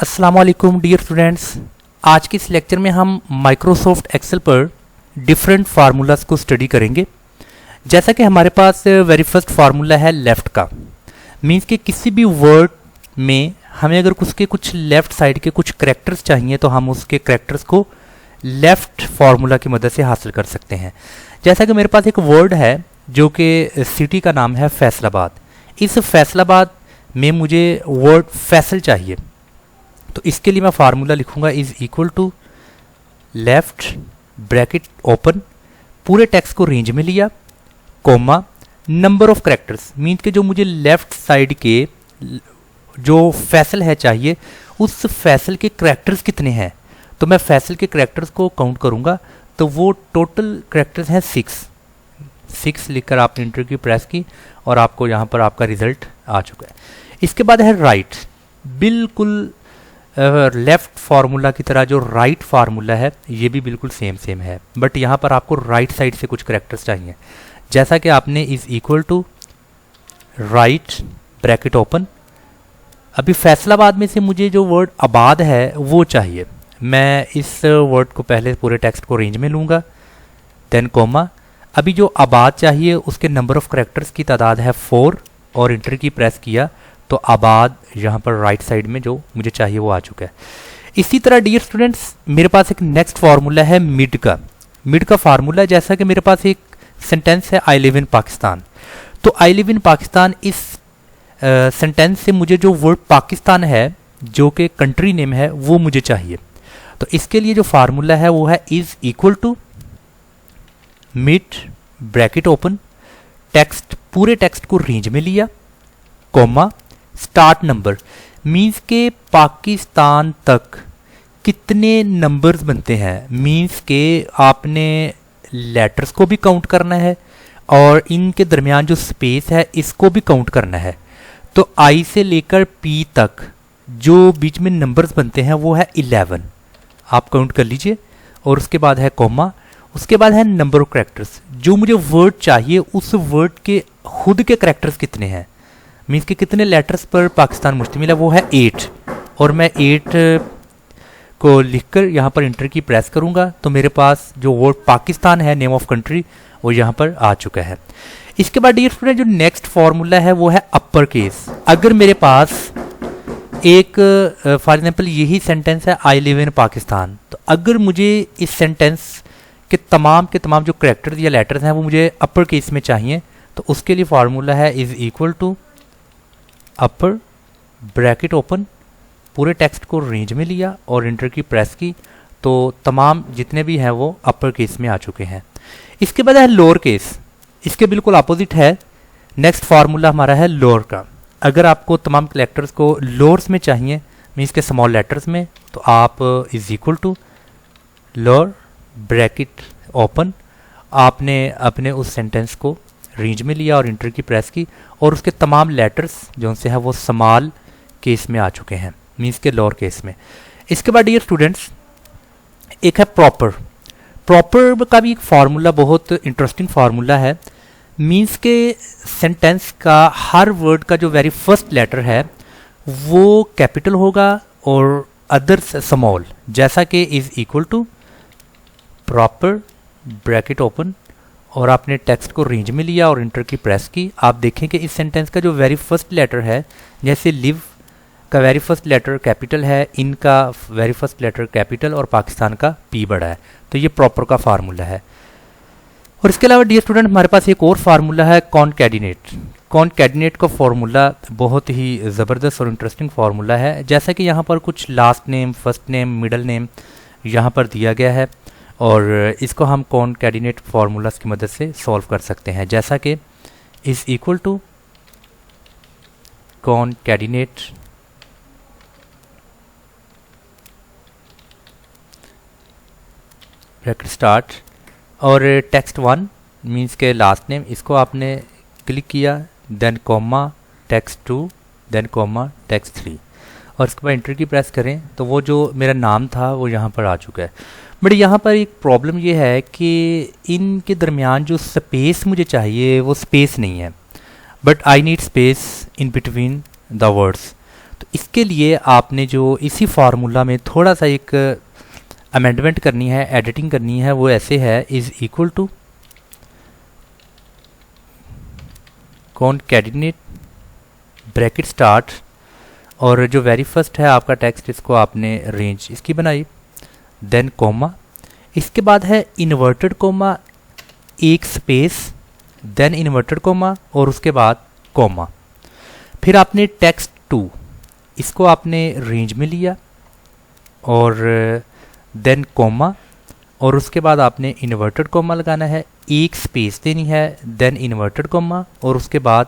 अस्सलाम वालेकुम dear students. आज के इस लेक्चर में हम माइक्रोसॉफ्ट एक्सेल पर डिफरेंट फार्मूलाज को स्टडी करेंगे। जैसा कि हमारे पास वेरी फर्स्ट फार्मूला है लेफ़्ट का, मीन्स कि किसी भी वर्ड में हमें अगर उसके कुछ लेफ़्ट साइड के कुछ करैक्टर्स चाहिए तो हम उसके करैक्टर्स को लेफ़्ट फार्मूला की मदद से हासिल कर सकते हैं। जैसा कि मेरे पास एक वर्ड है जो कि सिटी का नाम है फैसलाबाद। इस फैसलाबाद में मुझे वर्ड फैसल चाहिए, तो इसके लिए मैं फार्मूला लिखूंगा is equal to left bracket open, पूरे टेक्स्ट को रेंज में लिया, comma number of characters, means के जो मुझे लेफ्ट साइड के जो फैसल है चाहिए उस फैसल के करेक्टर्स कितने हैं। तो मैं फैसल के करेक्टर्स को काउंट करूंगा तो वो टोटल करेक्टर्स हैं 6 लिखकर आपने इंटर की प्रेस की और आपको यहाँ पर आपका रिजल्ट आ चुका है। इसके बाद है राइट, बिल्कुल लेफ्ट फार्मूला की तरह जो राइट फार्मूला है ये भी बिल्कुल सेम है, बट यहाँ पर आपको राइट साइड से कुछ करेक्टर्स चाहिए। जैसा कि आपने is equal to right bracket open, अभी फैसलाबाद में से मुझे जो वर्ड आबाद है वो चाहिए। मैं इस वर्ड को पहले पूरे टेक्स्ट को रेंज में लूँगा, देन कोमा, अभी जो आबाद चाहिए उसके नंबर ऑफ करेक्टर्स की तादाद है 4 और इंटर की प्रेस किया तो आबाद यहाँ पर राइट साइड में जो मुझे चाहिए वो आ चुका है। इसी तरह डियर स्टूडेंट्स मेरे पास एक नेक्स्ट फार्मूला है मिड का फार्मूला। जैसा कि मेरे पास एक सेंटेंस है आई लिव इन पाकिस्तान, तो आई लिव इन पाकिस्तान इस सेंटेंस से मुझे जो वर्ड पाकिस्तान है जो कि कंट्री नेम है वो मुझे चाहिए। तो इसके लिए जो फार्मूला है वो है is equal to mid bracket open, text पूरे टेक्स्ट को रेंज में लिया, कोमा स्टार्ट नंबर, मीन्स के पाकिस्तान तक कितने नंबर्स बनते हैं, मीन्स के आपने लेटर्स को भी काउंट करना है और इनके दरमियान जो स्पेस है इसको भी काउंट करना है। तो आई से लेकर पी तक जो बीच में नंबर्स बनते हैं वो है 11, आप काउंट कर लीजिए। और उसके बाद है कोमा, उसके बाद है नंबर ऑफ करेक्टर्स, जो मुझे वर्ड चाहिए उस वर्ड के खुद के करेक्टर्स कितने हैं, मीन्स के कितने लेटर्स पर पाकिस्तान मुश्तमिल है, वो है 8 और मैं 8 को लिखकर यहाँ पर इंटर की प्रेस करूँगा तो मेरे पास जो वर्ड पाकिस्तान है नेम ऑफ कंट्री वो यहाँ पर आ चुका है। इसके बाद डियर स्टूडेंट जो नेक्स्ट फार्मूला है वो है अपर केस। अगर मेरे पास एक फॉर एग्जाम्पल यही सेंटेंस है आई लिव इन पाकिस्तान, तो अगर मुझे इस सेंटेंस के तमाम जो करेक्टर्स या लेटर्स हैं वो मुझे अपर केस में चाहिए, तो उसके लिए फार्मूला है is equal to upper bracket open, पूरे टेक्स्ट को रेंज में लिया और इंटर की प्रेस की तो तमाम जितने भी हैं वो अपर केस में आ चुके हैं। इसके बाद है लोअर केस, इसके बिल्कुल अपोजिट है। नेक्स्ट फार्मूला हमारा है लोअर का। अगर आपको तमाम करेक्टर्स को लोअर्स में चाहिए मीन्स के स्मॉल लेटर्स में, तो आप is equal to lower bracket open, आपने अपने उस सेंटेंस को रेंज में लिया और इंटर की प्रेस की और उसके तमाम लेटर्स जो उनसे है वो स्मॉल केस में आ चुके हैं मीन्स के लोअर केस में। इसके बाद डियर स्टूडेंट्स एक है प्रॉपर का भी एक फार्मूला बहुत इंटरेस्टिंग फार्मूला है, मीन्स के सेंटेंस का हर वर्ड का जो वेरी फर्स्ट लेटर है वो कैपिटल होगा और अदर्स स्मॉल, जैसा कि is equal to proper bracket open और आपने टेक्स्ट को रेंज में लिया और इंटर की प्रेस की। आप देखें कि इस सेंटेंस का जो वेरी फर्स्ट लेटर है, जैसे लिव का वेरी फर्स्ट लेटर कैपिटल है, इनका वेरी फर्स्ट लेटर कैपिटल और पाकिस्तान का पी बड़ा है, तो ये प्रॉपर का फार्मूला है। और इसके अलावा डियर स्टूडेंट हमारे पास एक और फार्मूला है कॉनकैटिनेट का फार्मूला बहुत ही ज़बरदस्त और इंटरेस्टिंग फार्मूला है। जैसा कि यहाँ पर कुछ last name, first name, middle name यहाँ पर दिया गया है और इसको हम कॉनकैटिनेट फार्मूलास की मदद से सॉल्व कर सकते हैं। जैसा कि is equal to concatenate bracket start और टेक्स्ट 1 मीन्स के लास्ट नेम, इसको आपने क्लिक किया, then comma text 2, then comma text 3 और इसके बाद इंटर की प्रेस करें तो वो जो मेरा नाम था वो यहाँ पर आ चुका है। बट यहाँ पर एक प्रॉब्लम ये है कि इनके दरमियान जो स्पेस मुझे चाहिए वो स्पेस नहीं है, but I need space in between the words. तो इसके लिए आपने जो इसी फार्मूला में थोड़ा सा एक अमेंडमेंट करनी है, एडिटिंग करनी है, वो ऐसे है is equal to concatenate bracket start, और जो वेरी फर्स्ट है आपका टेक्स्ट, इसको आपने रेंज इसकी बनाई, देन कॉमा, इसके बाद है इन्वर्टेड कॉमा, एक स्पेस, देन इन्वर्टेड कॉमा और उसके बाद कॉमा। फिर आपने टेक्स्ट 2 इसको आपने रेंज में लिया और देन कॉमा, और उसके बाद आपने इन्वर्टेड कॉमा लगाना है, एक स्पेस देनी है, देन इन्वर्टेड कॉमा और उसके बाद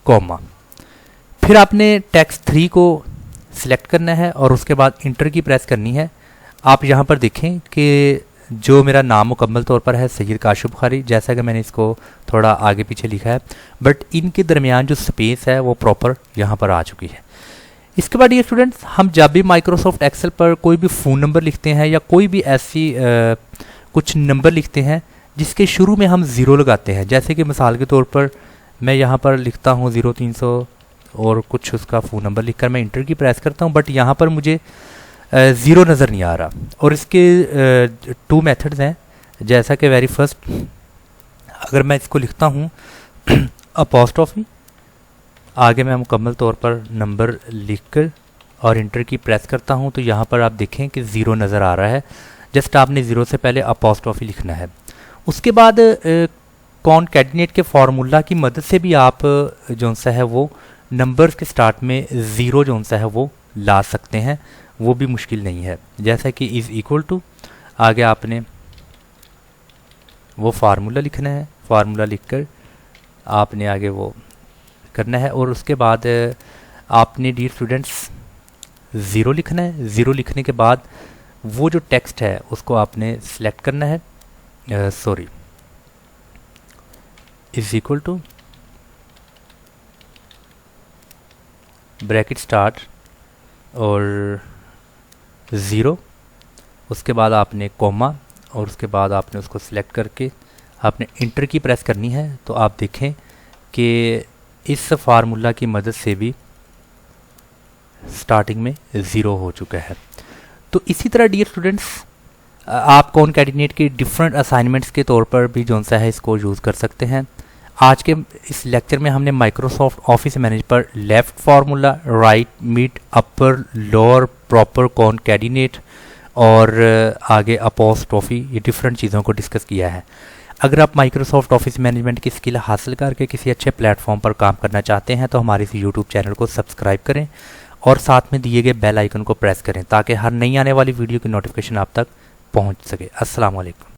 कॉमा। फिर आपने टेक्स्ट 3 को सिलेक्ट करना है और उसके बाद इंटर की प्रेस करनी है। आप यहाँ पर देखें कि जो मेरा नाम मुकम्मल तौर पर है सैयद काशिफ बुखारी, जैसा कि मैंने इसको थोड़ा आगे पीछे लिखा है, बट इनके दरमियान जो स्पेस है वो प्रॉपर यहाँ पर आ चुकी है। इसके बाद ये स्टूडेंट्स, हम जब भी माइक्रोसॉफ्ट एक्सेल पर कोई भी फ़ोन नंबर लिखते हैं या कोई भी ऐसी कुछ नंबर लिखते हैं जिसके शुरू में हम ज़ीरो लगाते हैं, जैसे कि मिसाल के तौर पर मैं यहाँ पर लिखता हूँ 0300 और कुछ उसका फ़ोन नंबर लिखकर मैं इंटर की प्रेस करता हूँ, बट यहाँ पर मुझे ज़ीरो नज़र नहीं आ रहा। और इसके 2 मेथड्स हैं, जैसा कि वेरी फर्स्ट अगर मैं इसको लिखता हूँ अपॉस्ट्रोफी, आगे मैं मुकम्मल तौर पर नंबर लिखकर और इंटर की प्रेस करता हूँ, तो यहाँ पर आप देखें कि ज़ीरो नज़र आ रहा है। जस्ट आपने ज़ीरो से पहले अपॉस्ट्रोफी लिखना है। उसके बाद कॉनकैटिनेट के फार्मूला की मदद से भी आप जो सा है वो नंबर्स के स्टार्ट में ज़ीरो जो सा है वो ला सकते हैं, वो भी मुश्किल नहीं है। जैसा कि इज़ इक्वल टू, आगे आपने वो फार्मूला लिखना है, फार्मूला लिखकर आपने आगे वो करना है, और उसके बाद आपने डियर स्टूडेंट्स ज़ीरो लिखना है। ज़ीरो लिखने के बाद वो जो टेक्स्ट है उसको आपने सेलेक्ट करना है, is equal to bracket start और ज़ीरो, उसके बाद आपने कॉमा और उसके बाद आपने उसको सिलेक्ट करके आपने इंटर की प्रेस करनी है। तो आप देखें कि इस फार्मूला की मदद से भी स्टार्टिंग में ज़ीरो हो चुका है। तो इसी तरह डियर स्टूडेंट्स, आप कॉनकैटिनेट के डिफरेंट असाइनमेंट्स के तौर पर भी जो सा है इसको यूज़ कर सकते हैं। आज के इस लेक्चर में हमने माइक्रोसॉफ्ट ऑफिस मैनेज पर लेफ़्ट फार्मूला, राइट, मिड, अपर, लोअर, प्रॉपर, कॉनकैटिनेट और आगे अपॉस्ट्रोफी, ये डिफरेंट चीज़ों को डिस्कस किया है। अगर आप माइक्रोसॉफ्ट ऑफिस मैनेजमेंट की स्किल हासिल करके किसी अच्छे प्लेटफॉर्म पर काम करना चाहते हैं तो हमारे इस यूट्यूब चैनल को सब्सक्राइब करें और साथ में दिए गए बेल आइकन को प्रेस करें ताकि हर नई आने वाली वीडियो की नोटिफिकेशन आप तक पहुंच सके। अस्सलाम वालेकुम।